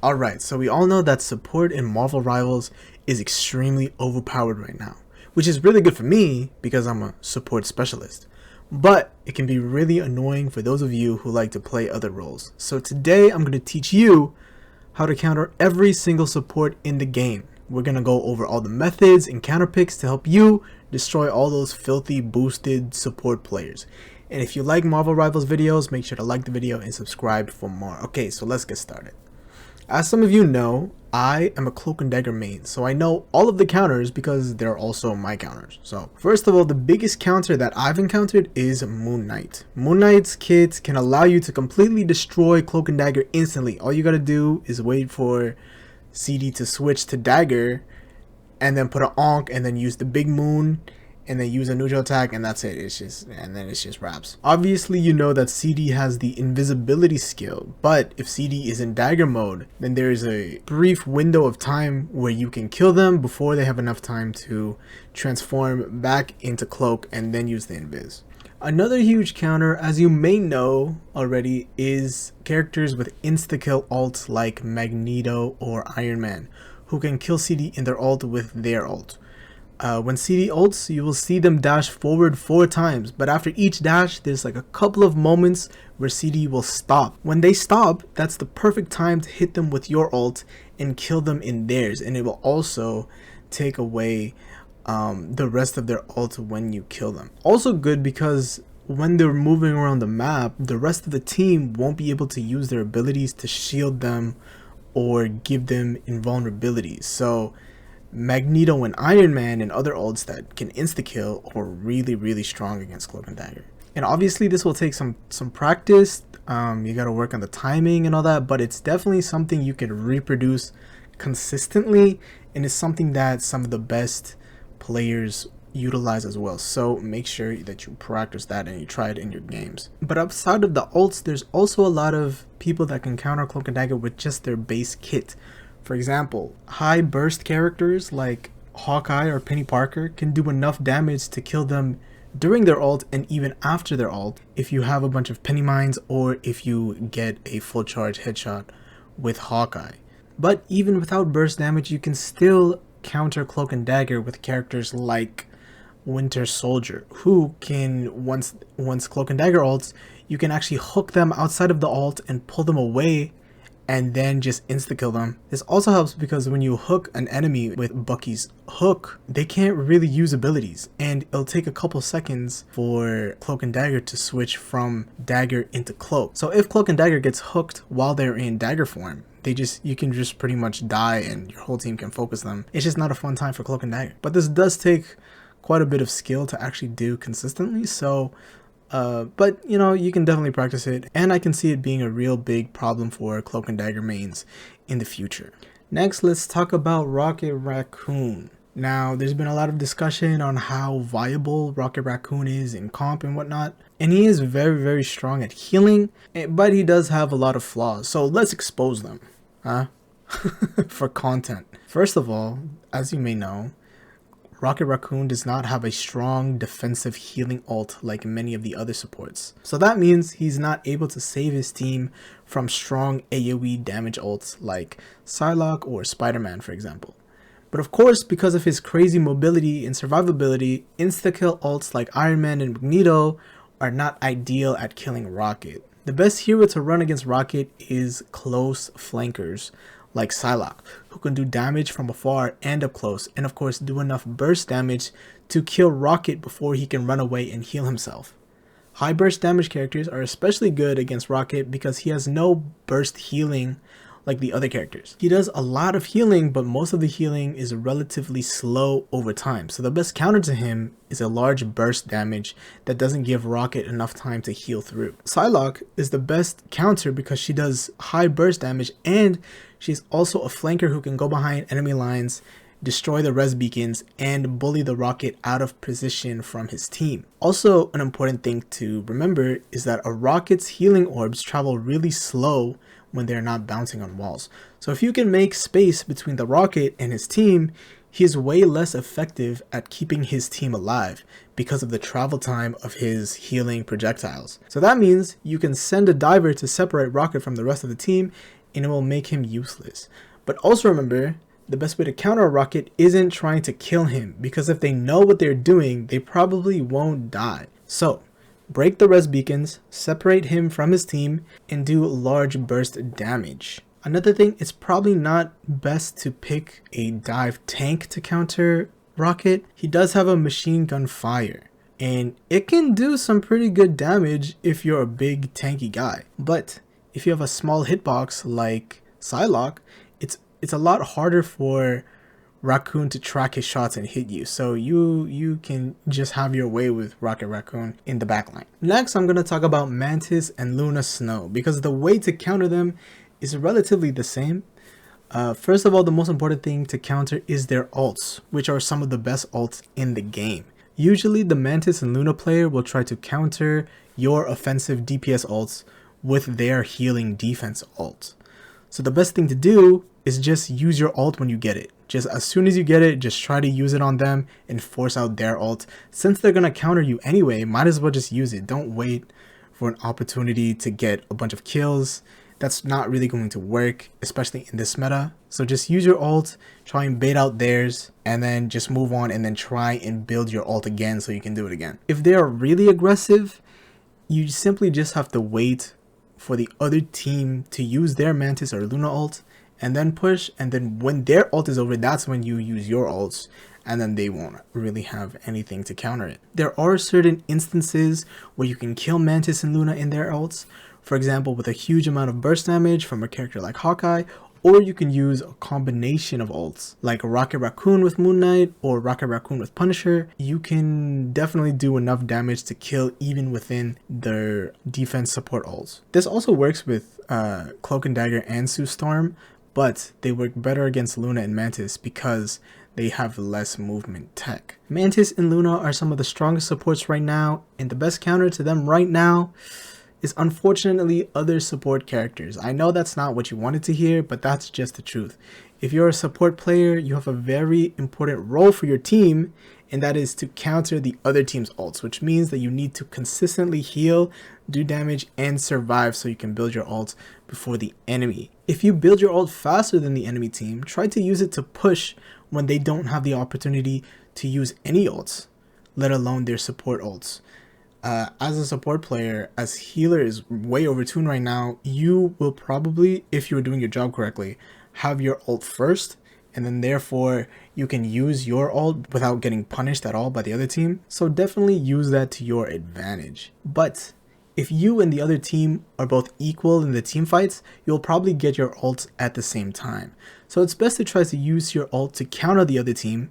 Alright, so we all know that support in Marvel Rivals is extremely overpowered right now, which is really good for me because I'm a support specialist. But it can be really annoying for those of you who like to play other roles. So today I'm going to teach you how to counter every single support in the game. We're going to go over all the methods and counter picks to help you destroy all those filthy boosted support players. And if you like Marvel Rivals videos, make sure to like the video and subscribe for more. Okay, so let's get started. As some of you know, I am a Cloak and Dagger main, so I know all of the counters because they're also my counters. So first of all, the biggest counter that I've encountered is Moon Knight. Moon Knight's kit can allow you to completely destroy Cloak and Dagger instantly. All you gotta do is wait for CD to switch to Dagger and then put an Onk and then use the big moon and then use a neutral attack, and that's it. It's just wraps. Obviously, you know that CD has the invisibility skill, but if CD is in Dagger mode, then there is a brief window of time where you can kill them before they have enough time to transform back into Cloak and then use the invis. Another huge counter, as you may know already, is characters with insta-kill ults like Magneto or Iron Man, who can kill CD in their ult with their ult. When CD ults, you will see them dash forward 4 times, but after each dash, there's like a couple of moments where CD will stop. When they stop, that's the perfect time to hit them with your ult and kill them in theirs, and it will also take away the rest of their ult when you kill them. Also good because when they're moving around the map, the rest of the team won't be able to use their abilities to shield them or give them invulnerabilities. So Magneto and Iron Man and other ults that can insta-kill are really strong against Cloak and Dagger. And obviously this will take some practice. You gotta work on the timing and all that, but it's definitely something you can reproduce consistently, and it's something that some of the best players utilize as well. So make sure that you practice that and you try it in your games. But outside of the ults, there's also a lot of people that can counter Cloak and Dagger with just their base kit. For example, high burst characters like Hawkeye or Penny Parker can do enough damage to kill them during their ult and even after their ult if you have a bunch of penny mines or if you get a full charge headshot with Hawkeye. But even without burst damage, you can still counter Cloak and Dagger with characters like Winter Soldier, who can, once Cloak and Dagger ults, you can actually hook them outside of the ult and pull them away and then just insta-kill them. This also helps because when you hook an enemy with Bucky's hook, they can't really use abilities, and it'll take a couple seconds for Cloak and Dagger to switch from Dagger into Cloak. So if Cloak and Dagger gets hooked while they're in Dagger form, you can just pretty much die and your whole team can focus them. It's just not a fun time for Cloak and Dagger. But this does take quite a bit of skill to actually do consistently, so but you know, you can definitely practice it, and I can see it being a real big problem for Cloak and Dagger mains in the future. Next, let's talk about Rocket Raccoon. Now, there's been a lot of discussion on how viable Rocket Raccoon is in comp and whatnot, and he is very strong at healing, but he does have a lot of flaws, so let's expose them, for content. First of all, as you may know, Rocket Raccoon does not have a strong defensive healing ult like many of the other supports. So that means he's not able to save his team from strong AoE damage ults like Psylocke or Spider-Man, for example. But of course, because of his crazy mobility and survivability, insta-kill ults like Iron Man and Magneto are not ideal at killing Rocket. The best hero to run against Rocket is close flankers like Psylocke, who can do damage from afar and up close, and of course do enough burst damage to kill Rocket before he can run away and heal himself. High burst damage characters are especially good against Rocket because he has no burst healing like the other characters. He does a lot of healing, but most of the healing is relatively slow over time, so the best counter to him is a large burst damage that doesn't give Rocket enough time to heal through. Psylocke is the best counter because she does high burst damage, and she's also a flanker who can go behind enemy lines, destroy the res beacons, and bully the Rocket out of position from his team. Also, an important thing to remember is that a Rocket's healing orbs travel really slow when they're not bouncing on walls. So if you can make space between the Rocket and his team, he is way less effective at keeping his team alive because of the travel time of his healing projectiles. So that means you can send a diver to separate Rocket from the rest of the team and it will make him useless. But also remember, the best way to counter a rocket isn't trying to kill him, because if they know what they're doing, they probably won't die. So, break the res beacons, separate him from his team, and do large burst damage. Another thing, it's probably not best to pick a dive tank to counter Rocket. He does have a machine gun fire, and it can do some pretty good damage if you're a big tanky guy. But if you have a small hitbox like Psylocke, it's a lot harder for Raccoon to track his shots and hit you, so you can just have your way with Rocket Raccoon in the backline. Next, I'm going to talk about Mantis and Luna Snow, because the way to counter them is relatively the same. First of all, the most important thing to counter is their ults, which are some of the best ults in the game. Usually the Mantis and Luna player will try to counter your offensive DPS ults with their healing defense ult. So the best thing to do is just use your ult when you get it. Just as soon as you get it, just try to use it on them and force out their ult. Since they're gonna counter you anyway, might as well just use it. Don't wait for an opportunity to get a bunch of kills. That's not really going to work, especially in this meta. So just use your ult, try and bait out theirs, and then just move on and then try and build your ult again so you can do it again. If they are really aggressive, you simply just have to wait for the other team to use their Mantis or Luna ult and then push, and then when their ult is over, that's when you use your ults, and then they won't really have anything to counter it. There are certain instances where you can kill Mantis and Luna in their ults, for example with a huge amount of burst damage from a character like Hawkeye, or you can use a combination of ults like Rocket Raccoon with Moon Knight or Rocket Raccoon with Punisher. You can definitely do enough damage to kill even within their defense support ults. This also works with Cloak and Dagger and Sue Storm, but they work better against Luna and Mantis because they have less movement tech. Mantis and Luna are some of the strongest supports right now, and the best counter to them right now is unfortunately other support characters. I know that's not what you wanted to hear, but that's just the truth. If you're a support player, you have a very important role for your team, and that is to counter the other team's ults, which means that you need to consistently heal, do damage, and survive so you can build your ult before the enemy. If you build your ult faster than the enemy team, try to use it to push when they don't have the opportunity to use any ults, let alone their support ults. As a support player, as healer is way overtuned right now, you will probably, if you're doing your job correctly, have your ult first, and then therefore you can use your ult without getting punished at all by the other team. So definitely use that to your advantage. But if you and the other team are both equal in the team fights, you'll probably get your ults at the same time. So it's best to try to use your ult to counter the other team,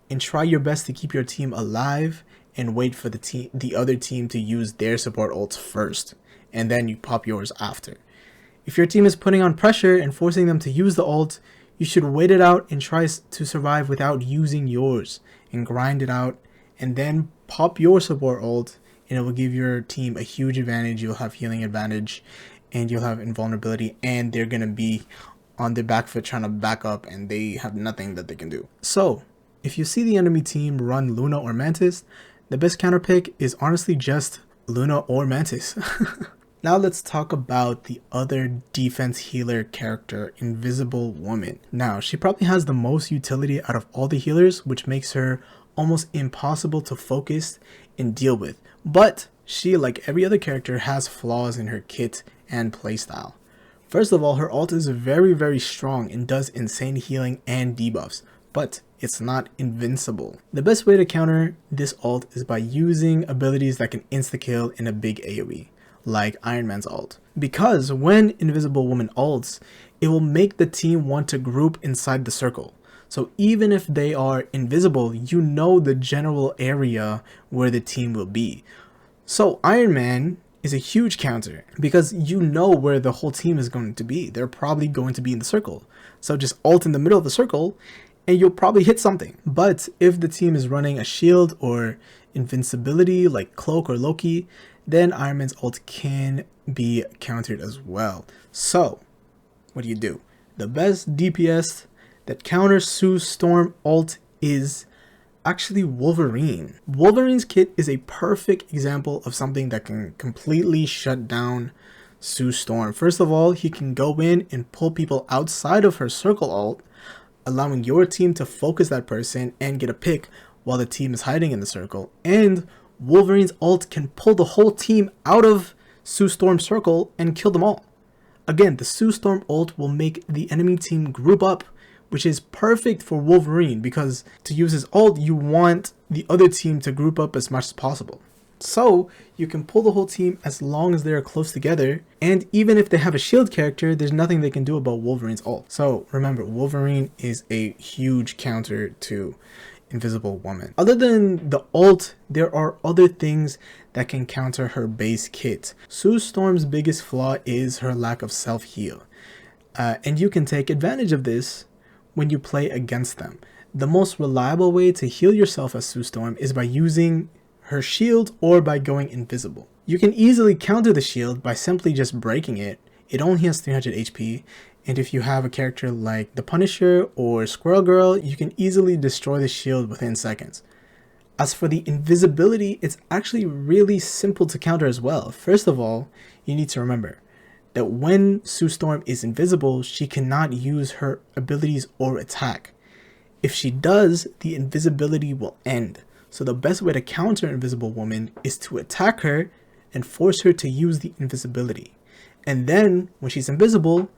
and try your best to keep your team alive and wait for the other team to use their support ults first, and then you pop yours after. If your team is putting on pressure and forcing them to use the ult, you should wait it out and try to survive without using yours, and grind it out, and then pop your support ult, and it will give your team a huge advantage. You'll have healing advantage, and you'll have invulnerability, and they're gonna be on their back foot trying to back up, and they have nothing that they can do. So if you see the enemy team run Luna or Mantis, the best counter pick is honestly just Luna or Mantis. Now let's talk about the other defense healer character, Invisible Woman. Now, she probably has the most utility out of all the healers, which makes her almost impossible to focus and deal with. But she, like every other character, has flaws in her kit and playstyle. First of all, her ult is very, very strong and does insane healing and debuffs, but it's not invincible. The best way to counter this ult is by using abilities that can insta-kill in a big AoE, like Iron Man's ult. Because when Invisible Woman ults, it will make the team want to group inside the circle. So even if they are invisible, you know the general area where the team will be. So Iron Man is a huge counter because you know where the whole team is going to be. They're probably going to be in the circle. So just ult in the middle of the circle, and you'll probably hit something. But if the team is running a shield or invincibility like Cloak or Loki, then Iron Man's ult can be countered as well. So what do? The best DPS that counters Sue Storm ult is actually Wolverine. Wolverine's kit is a perfect example of something that can completely shut down Sue Storm. First of all, he can go in and pull people outside of her circle ult, allowing your team to focus that person and get a pick while the team is hiding in the circle. And Wolverine's ult can pull the whole team out of Sue Storm's circle and kill them all. Again, the Sue Storm ult will make the enemy team group up, which is perfect for Wolverine because to use his ult, you want the other team to group up as much as possible. So you can pull the whole team as long as they are close together, and even if they have a shield character, there's nothing they can do about Wolverine's ult. So remember, Wolverine is a huge counter to Invisible Woman. Other than the ult, there are other things that can counter her base kit. Sue Storm's biggest flaw is her lack of self-heal, and you can take advantage of this when you play against them. The most reliable way to heal yourself as Sue Storm is by using her shield or by going invisible. You can easily counter the shield by simply just breaking it. It only has 300 HP, and if you have a character like the Punisher or Squirrel Girl, you can easily destroy the shield within seconds. As for the invisibility, it's actually really simple to counter as well. First of all, you need to remember that when Sue Storm is invisible, she cannot use her abilities or attack. If she does, the invisibility will end. So the best way to counter Invisible Woman is to attack her and force her to use the invisibility. And then when she's invisible,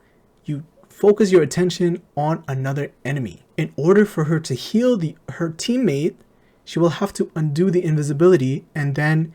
you focus your attention on another enemy. In order for her to heal her teammate, she will have to undo the invisibility, and then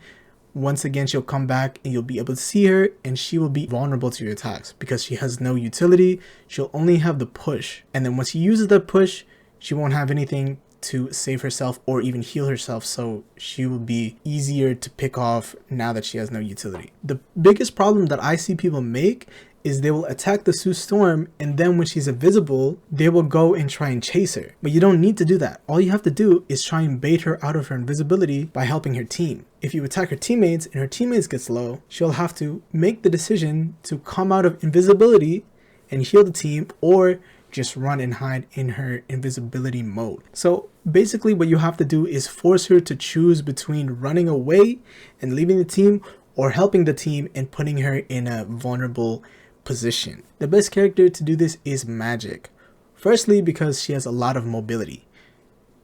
once again she'll come back and you'll be able to see her, and she will be vulnerable to your attacks because she has no utility. She'll only have the push, and then once she uses that push, she won't have anything to save herself or even heal herself, so she will be easier to pick off now that she has no utility. The biggest problem that I see people make is they will attack the Sue Storm, and then when she's invisible, they will go and try and chase her. But you don't need to do that. All you have to do is try and bait her out of her invisibility by helping her team. If you attack her teammates and her teammates get slow, she'll have to make the decision to come out of invisibility and heal the team, or just run and hide in her invisibility mode. So basically what you have to do is force her to choose between running away and leaving the team, or helping the team and putting her in a vulnerable position. The best character to do this is Magic. Firstly, because she has a lot of mobility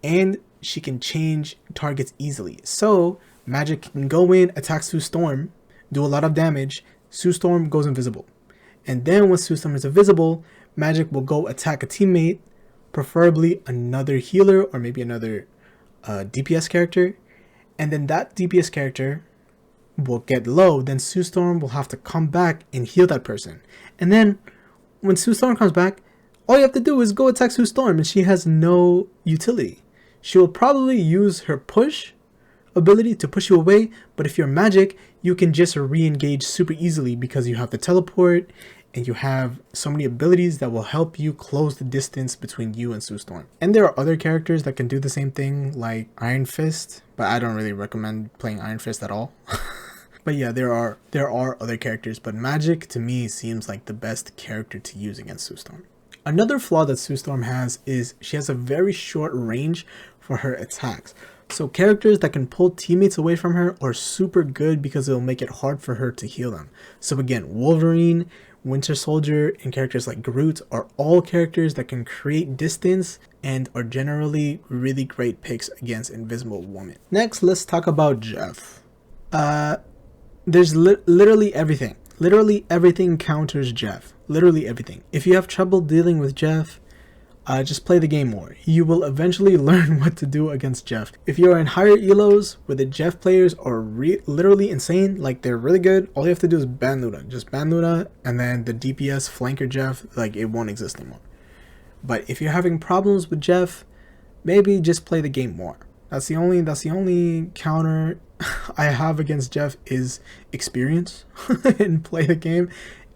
and she can change targets easily. So Magic can go in, attack Sue Storm, do a lot of damage, Sue Storm goes invisible. And then when Sue Storm is invisible, Magic will go attack a teammate, preferably another healer or maybe another DPS character. And then that DPS character will get low, then Sue Storm will have to come back and heal that person. And then when Sue Storm comes back, all you have to do is go attack Sue Storm, and she has no utility. She will probably use her push ability to push you away, but if you're Magic, you can just re-engage super easily because you have the teleport and you have so many abilities that will help you close the distance between you and Sue Storm. And there are other characters that can do the same thing, like Iron Fist, but I don't really recommend playing Iron Fist at all. But yeah, there are other characters, but Magic to me seems like the best character to use against Sue Storm. Another flaw that Sue Storm has is she has a very short range for her attacks. So characters that can pull teammates away from her are super good because it'll make it hard for her to heal them. So again, Wolverine, Winter Soldier, and characters like Groot are all characters that can create distance and are generally really great picks against Invisible Woman. Next, let's talk about Jeff. There's literally everything. Literally everything counters Jeff. Literally everything. If you have trouble dealing with Jeff, just play the game more. You will eventually learn what to do against Jeff. If you're in higher elos where the Jeff players are literally insane, like they're really good, all you have to do is ban Luna. Just ban Luna, and then the DPS flanker Jeff, like it won't exist anymore. But if you're having problems with Jeff, maybe just play the game more. That's the only counter I have against Jeff is experience and play the game.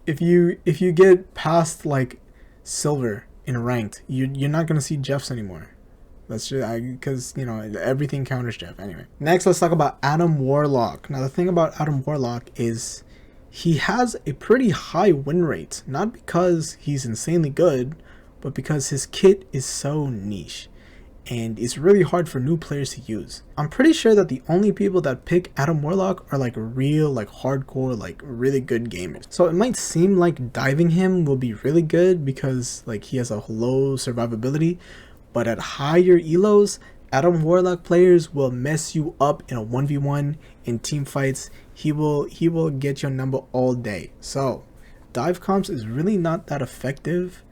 If you get past like silver in ranked, you're not gonna see Jeffs anymore. That's just because you know everything counters Jeff anyway. Next, let's talk about Adam Warlock. Now the thing about Adam Warlock is he has a pretty high win rate, not because he's insanely good, but because his kit is so niche. and it's really hard for new players to use. I'm pretty sure that the only people that pick Adam Warlock are like real, like hardcore, like really good gamers. So it might seem like diving him will be really good because like he has a low survivability, but at higher elos, Adam Warlock players will mess you up in a 1v1 in team fights. He will get your number all day. So dive comps is really not that effective.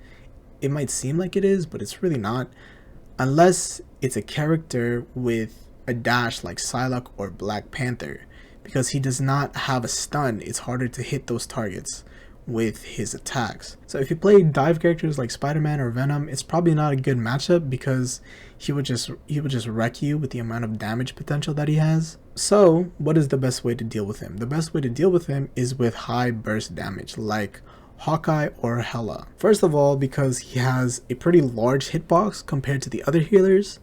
It might seem like it is, but it's really not, unless it's a character with a dash like Psylocke or Black Panther, because he does not have a stun. It's harder to hit those targets with his attacks. So if you play dive characters like Spider-Man or Venom, it's probably not a good matchup because he would just wreck you with the amount of damage potential that he has. So what is the best way to deal with him? The best way to deal with him is with high burst damage like Hawkeye or Hela. First of all, because he has a pretty large hitbox compared to the other healers,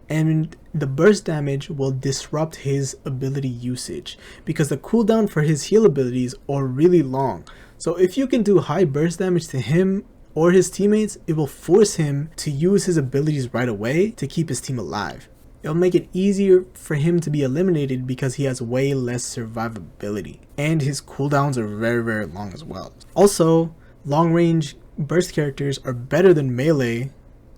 and the burst damage will disrupt his ability usage because the cooldown for his heal abilities are really long. So if you can do high burst damage to him or his teammates, it will force him to use his abilities right away to keep his team alive. It'll make it easier for him to be eliminated because he has way less survivability, and his cooldowns are very long as well. Also, long range burst characters are better than melee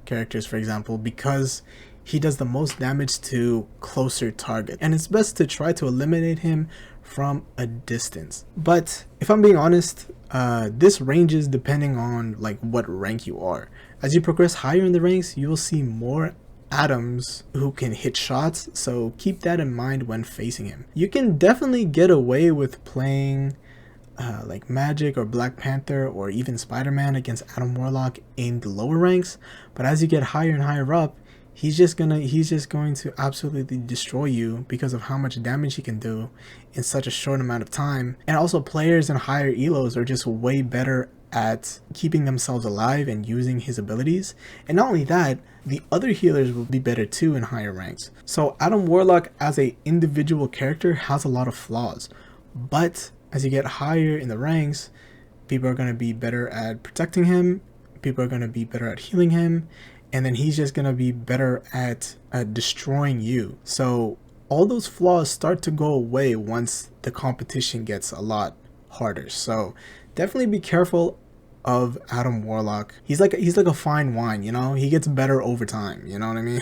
characters, for example, because he does the most damage to closer targets, and it's best to try to eliminate him from a distance. But if I'm being honest, this ranges depending on like what rank you are. As you progress higher in the ranks, you will see more Adams who can hit shots, so keep that in mind when facing him. You can definitely get away with playing like Magic or Black Panther or even Spider-Man against Adam Warlock in the lower ranks, but as you get higher and higher up, he's just going to absolutely destroy you because of how much damage he can do in such a short amount of time. And also players in higher elos are just way better at keeping themselves alive and using his abilities. And not only that, the other healers will be better too in higher ranks. So Adam Warlock as a individual character has a lot of flaws, but as you get higher in the ranks, people are going to be better at protecting him, people are going to be better at healing him, and then he's just going to be better at destroying you. So all those flaws start to go away once the competition gets a lot harder. So definitely be careful of Adam Warlock. He's like a fine wine, you know? He gets better over time, you know what I mean?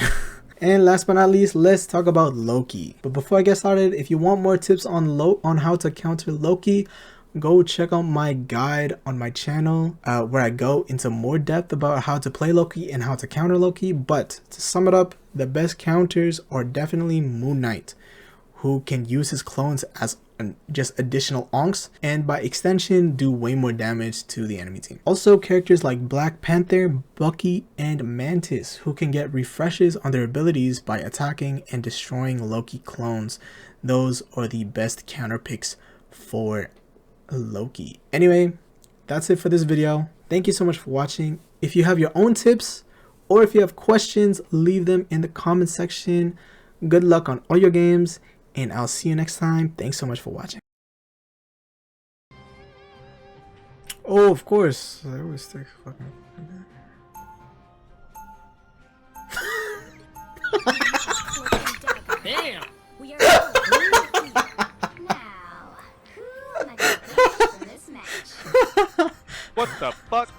And last but not least, let's talk about Loki. But before I get started, if you want more tips on how to counter Loki, go check out my guide on my channel where I go into more depth about how to play Loki and how to counter Loki. But to sum it up, the best counters are definitely Moon Knight, who can use his clones as just additional onks, and by extension do way more damage to the enemy team. Also characters like Black Panther, Bucky, and Mantis, who can get refreshes on their abilities by attacking and destroying Loki clones. Those are the best counter picks for Loki. Anyway, that's it for this video. Thank you so much for watching. If you have your own tips or if you have questions, leave them in the comment section. Good luck on all your games, and I'll see you next time. Thanks so much for watching. Oh, of course. I always take fucking. Damn! We are now. Who am I gonna pick for this match? What the fuck?